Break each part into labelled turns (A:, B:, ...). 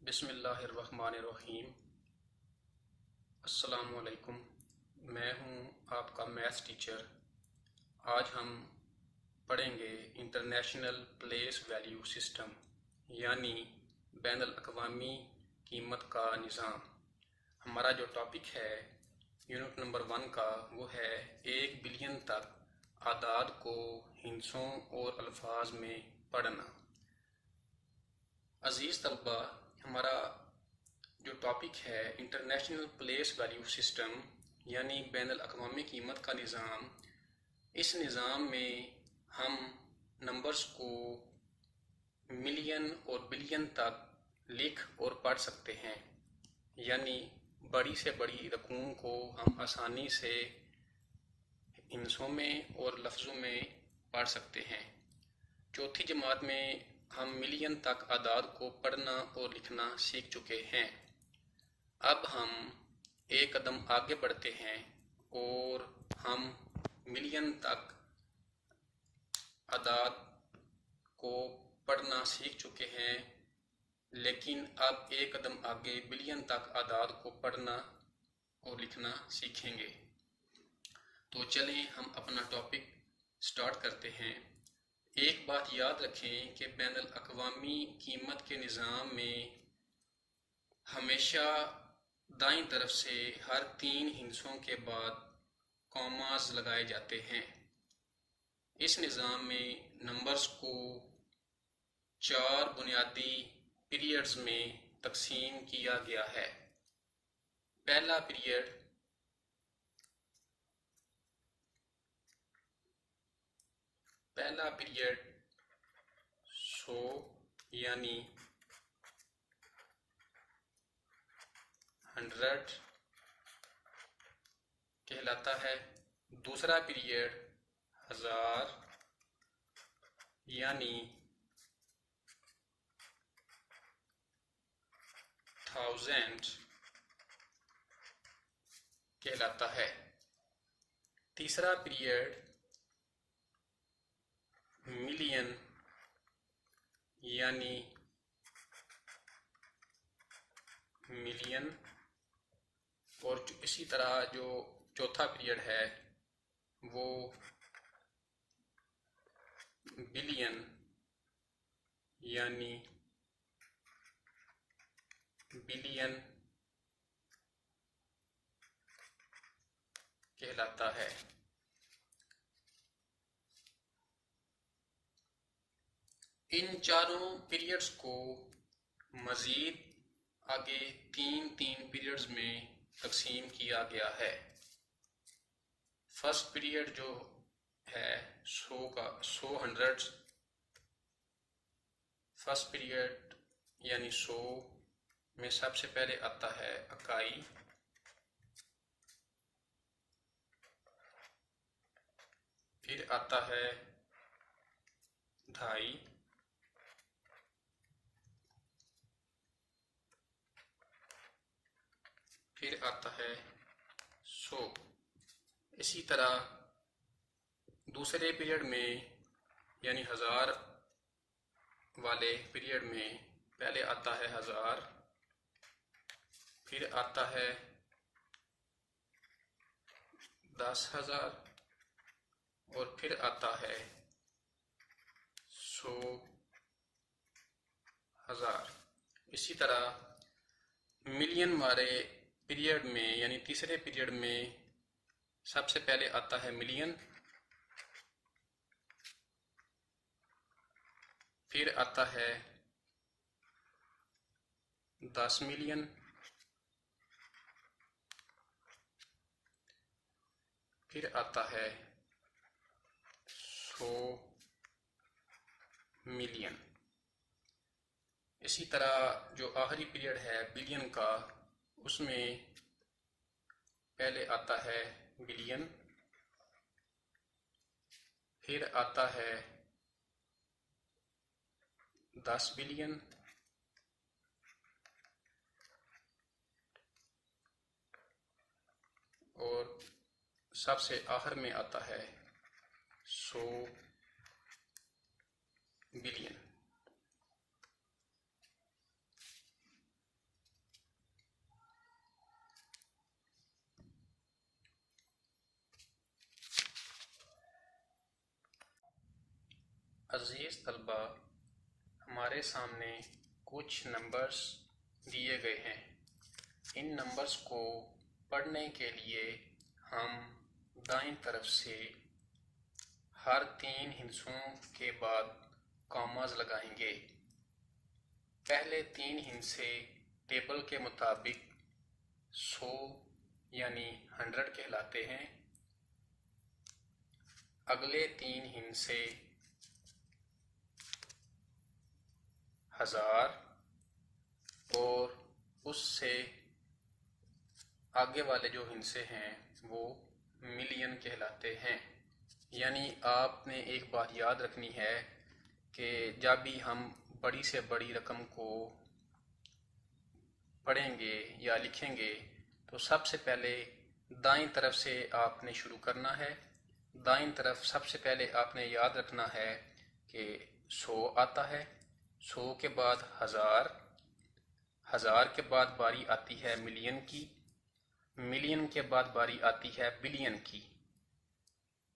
A: बिस्मिल्लाहिर्रहमानिर्रहीम। अस्सलामुअलैकुम। मैं हूं आपका मैथ्स टीचर। आज हम पढ़ेंगे इंटरनेशनल प्लेस वैल्यू सिस्टम यानी बैनुल अक़वामी कीमत का निज़ाम। हमारा जो टॉपिक है यूनिट नंबर 1 का वो है 1 बिलियन तक आदाद को हिंसों और अल्फाज में पढ़ना। अजीज़ तलबा, हमारा जो टॉपिक है इंटरनेशनल प्लेस वैल्यू सिस्टम यानी बैनुल अक़वामी कीमत का निज़ाम। इस निज़ाम में हम नंबर्स को मिलियन और बिलियन तक लिख और पढ़ सकते हैं, यानी बड़ी से बड़ी रकूम को हम आसानी से हिंसों में और लफ्ज़ों में पढ़ सकते हैं। चौथी जमात में हम मिलियन तक आदाद को पढ़ना और लिखना सीख चुके हैं। अब हम एक कदम आगे बढ़ते हैं और हम मिलियन तक आदाद को पढ़ना सीख चुके हैं, लेकिन अब एक कदम आगे बिलियन तक आदाद को पढ़ना और लिखना सीखेंगे। तो चलें हम अपना टॉपिक स्टार्ट करते हैं। एक बात याद रखें कि बैनुल अक़वामी कीमत के निज़ाम में हमेशा दाईं तरफ से हर 3 हिंसों के बाद कॉमास लगाए जाते हैं। इस निज़ाम में नंबर्स को 4 बुनियादी पीरियड्स में तकसीम किया गया है। पहला पीरियड पीरियड 100 यानी 100 कहलाता है। दूसरा पीरियड 1000 यानी 1000 कहलाता है। तीसरा पीरियड मिलियन यानी मिलियन, और इसी तरह जो चौथा पीरियड है वो बिलियन यानी बिलियन कहलाता है। इन चारों पीरियड्स को मज़ीद आगे 3 पीरियड्स में तकसीम किया गया है। फर्स्ट पीरियड जो है 100 फर्स्ट पीरियड यानी 100 में सबसे पहले आता है इकाई, फिर आता है ढाई, फिर आता है 100। इसी तरह दूसरे पीरियड में यानी 1000 वाले पीरियड में पहले आता है 1000, फिर आता है 10,000 और फिर आता है 100,000। इसी तरह मिलियन वाले पीरियड में यानी तीसरे पीरियड में सबसे पहले आता है मिलियन, फिर आता है 10 मिलियन, फिर आता है 100 मिलियन। इसी तरह जो आखिरी पीरियड है बिलियन का, उसमें पहले आता है बिलियन, फिर आता है 10 बिलियन, और सबसे आखिर में आता है 100 बिलियन। अजीज़ तलबा, हमारे सामने कुछ नंबर्स दिए गए हैं। इन नंबर्स को पढ़ने के लिए हम दाईं तरफ से हर 3 हिस्सों के बाद कॉमास लगाएंगे। पहले 3 हिस्से टेबल के मुताबिक 100 यानी 100 कहलाते हैं। अगले 3 हिस्से 1000 और उससे आगे वाले जो हिस्से हैं वो मिलियन कहलाते हैं। यानी आपने एक बात याद रखनी है कि जब भी हम बड़ी से बड़ी रकम को पढ़ेंगे या लिखेंगे तो सबसे पहले दाईं तरफ से आपने शुरू करना है। दाईं तरफ सबसे पहले आपने याद रखना है कि 100 आता है, 100 के बाद 1000, 1000 के बाद बारी आती है मिलियन की, मिलियन के बाद बारी आती है बिलियन की।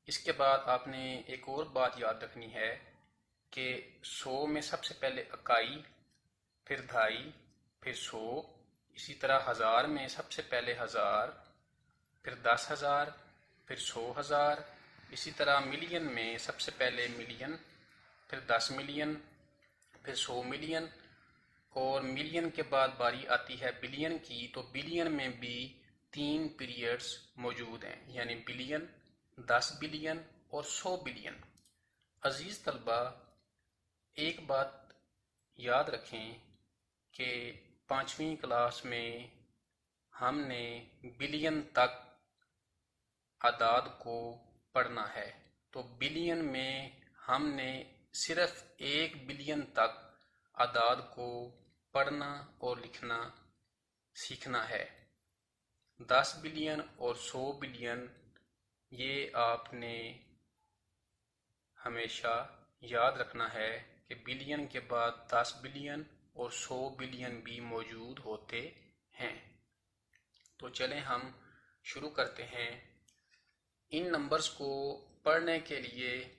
A: इसके बाद आपने एक और बात याद रखनी है कि 100 में सबसे पहले इकाई, फिर दहाई, फिर 100। इसी तरह 1000 में सबसे पहले 1000, फिर 10,000, फिर 100,000। इसी तरह मिलियन में सबसे पहले मिलियन, फिर 10 मिलियन, फिर 100 मिलियन, और मिलियन के बाद बारी आती है बिलियन की। तो बिलियन में भी 3 पीरियड्स मौजूद हैं, यानी बिलियन, 10 बिलियन और 100 बिलियन। अजीज़ तलबा, एक बात याद रखें कि 5वीं क्लास में हमने बिलियन तक आदाद को पढ़ना है। तो बिलियन में हमने सिर्फ 1 बिलियन तक आदाद को पढ़ना और लिखना सीखना है। 10 बिलियन और 100 बिलियन ये आपने हमेशा याद रखना है कि बिलियन के बाद 10 बिलियन और 100 बिलियन भी मौजूद होते हैं। तो चलें हम शुरू करते हैं। इन नंबर्स को पढ़ने के लिए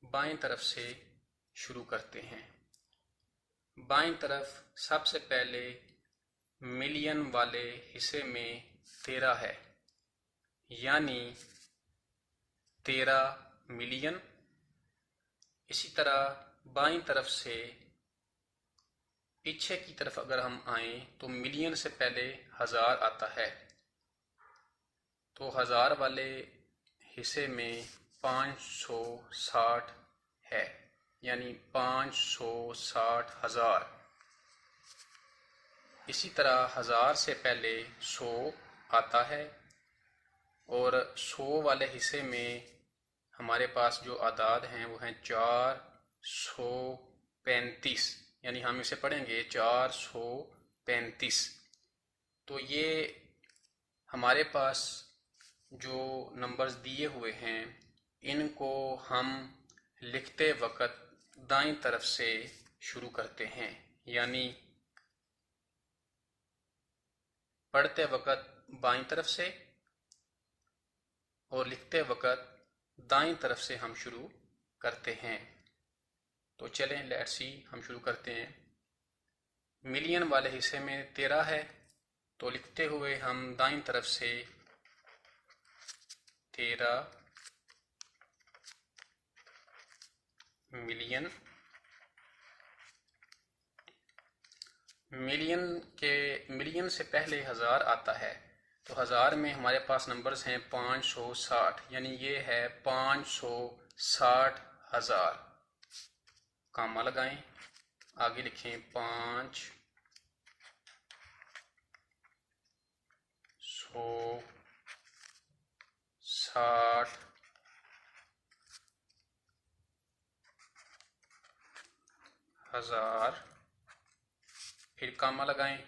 A: बाएं तरफ से शुरू करते हैं। बाएं तरफ सबसे पहले मिलियन वाले हिस्से में 13 है, यानी 13 मिलियन। इसी तरह बाईं तरफ से पीछे की तरफ अगर हम आए तो मिलियन से पहले 1000 आता है। तो 1000 वाले हिस्से में 560 है, यानी 560,000। इसी तरह 1000 से पहले 100 आता है, और 100 वाले हिस्से में हमारे पास जो आदाद हैं वो हैं 435, यानी हम इसे पढ़ेंगे 435। तो ये हमारे पास जो नंबर्स दिए हुए हैं इनको हम लिखते वक्त दाईं तरफ से शुरू करते हैं, यानी पढ़ते वक्त बाईं तरफ से और लिखते वक्त दाईं तरफ से हम शुरू करते हैं। तो चलें लेट्स सी, हम शुरू करते हैं। मिलियन वाले हिस्से में 13 है, तो लिखते हुए हम दाईं तरफ से 13 मिलियन। मिलियन से पहले 1000 आता है, तो 1000 में हमारे पास नंबर्स हैं 560, यानी ये है 560,000। कामा लगाएं, आगे लिखें 560,000। फिर कामा लगाएं।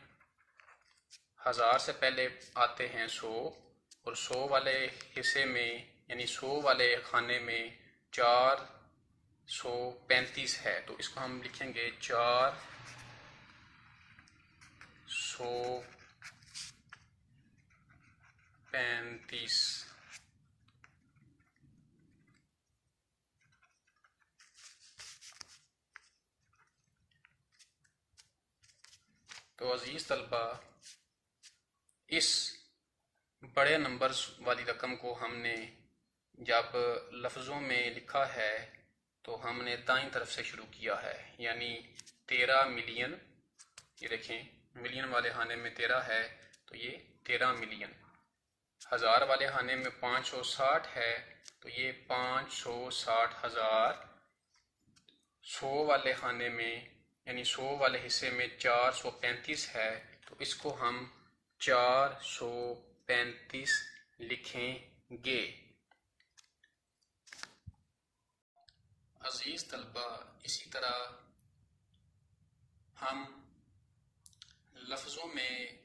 A: 1000 से पहले आते हैं 100, और 100 वाले हिस्से में यानी 100 वाले खाने में 435 है, तो इसको हम लिखेंगे 435। तो अज़ीज़ तलबा, इस बड़े नंबर्स वाली रकम को हमने जब लफ्ज़ों में लिखा है तो हमने दाईं तरफ से शुरू किया है, यानी 13 मिलियन। ये देखें, मिलियन वाले खाने में 13 है तो ये 13 मिलियन। हज़ार वाले खाने में 560 है तो ये 560,000। 100 वाले खाने में यानी 100 वाले हिस्से में 435 है तो इसको हम 435 लिखेंगे। अजीज़ तलबा, इसी तरह हम लफ्ज़ों में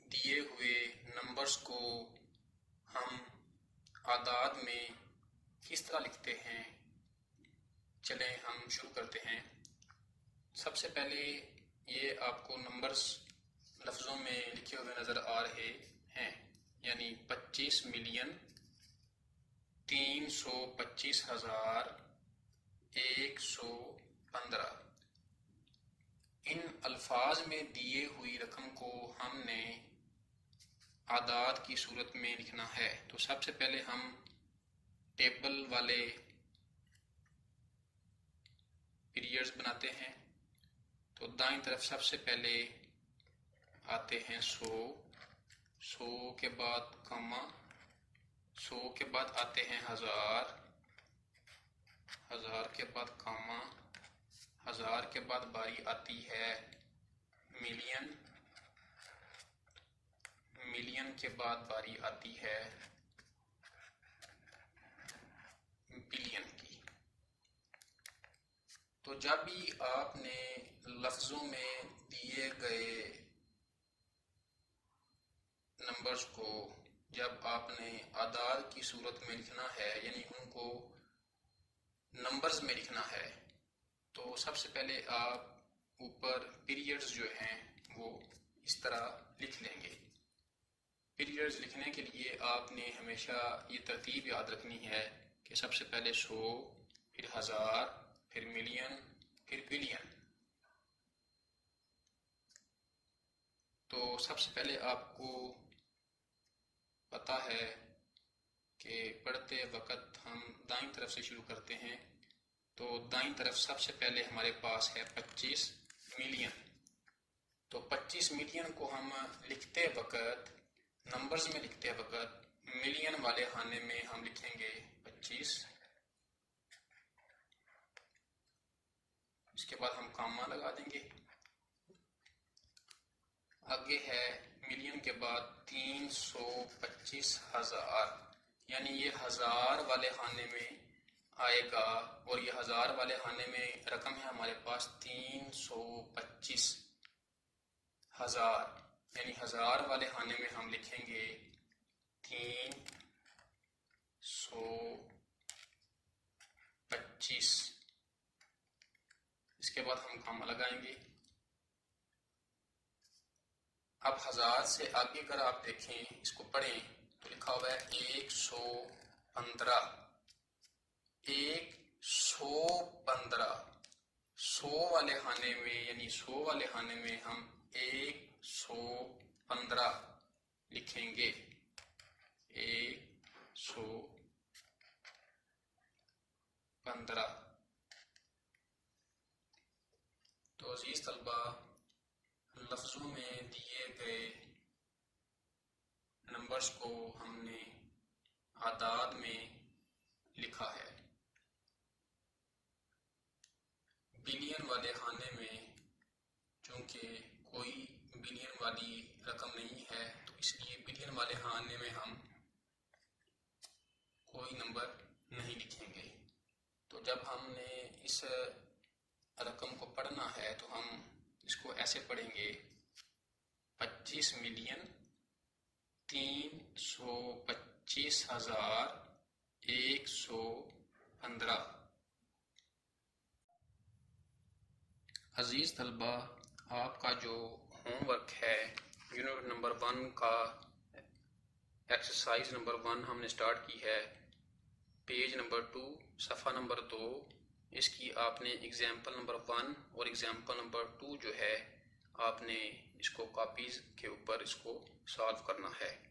A: दिए हुए नंबर्स को हम आदाद में किस तरह लिखते हैं, चलें हम शुरू करते हैं। सबसे पहले ये आपको नंबर्स लफ्ज़ों में लिखे हुए नज़र आ रहे हैं, यानी 25,325,115। इन अल्फाज में दिए हुई रकम को हमने आदाद की सूरत में लिखना है। तो सबसे पहले हम टेबल वाले पीरियड्स बनाते हैं। तो दाईं तरफ सबसे पहले आते हैं 100, 100 के बाद कॉमा, 100 के बाद आते हैं 1000, 1000 के बाद कॉमा, 1000 के बाद बारी आती है मिलियन, मिलियन के बाद बारी आती है बिलियन की। तो जब भी आपने लफ्ज़ों में दिए गए नंबर्स को जब आपने आदाद की सूरत में लिखना है, यानी उनको नंबर्स में लिखना है, तो सबसे पहले आप ऊपर पीरियड्स जो हैं वो इस तरह लिख लेंगे। पीरियड्स लिखने के लिए आपने हमेशा ये तरतीब याद रखनी है कि सबसे पहले 100, फिर 1000, फिर मिलियन, फिर बिलियन। तो सबसे पहले आपको पता है कि पढ़ते वक्त हम दाईं तरफ से शुरू करते हैं। तो दाईं तरफ सबसे पहले हमारे पास है 25 मिलियन। तो 25 मिलियन को हम लिखते वक्त, नंबर्स में लिखते वक्त, मिलियन वाले खाने में हम लिखेंगे 25। इसके बाद हम कॉमा लगा देंगे। आगे है मिलियन के बाद 325,000, यानी ये 1000 वाले खाने में आएगा और ये 1000 वाले खाने में रकम है हमारे पास 325,000, यानी 1000 वाले खाने में हम लिखेंगे 325। इसके बाद हम कॉमा लगाएंगे। अब 1000 से आगे अगर आप देखें, इसको पढ़ें तो लिखा हुआ है 115, 115। 100 वाले खाने में यानी 100 वाले खाने में हम 115 लिखेंगे, 115। तो अजीज तलबा, लफ्ज़ों में दिए गए नंबर्स को हमने आदाद में लिखा है। बिलियन वाले खाने में चूँकि कोई बिलियन वाली रकम नहीं है तो इसलिए बिलियन वाले खाने में हम कोई नंबर नहीं लिखेंगे। तो जब हमने इस रकम को पढ़ना है तो हम इसको ऐसे पढ़ेंगे 25,325,115। अजीज़ तलबा, आपका जो होमवर्क है यूनिट नंबर 1 का एक्सरसाइज नंबर 1 हमने स्टार्ट की है, पेज नंबर 2, सफ़ा नंबर 2। इसकी आपने एग्जाम्पल नंबर 1 और एग्जाम्पल नंबर 2 जो है आपने इसको कॉपीज़ के ऊपर इसको सॉल्व करना है।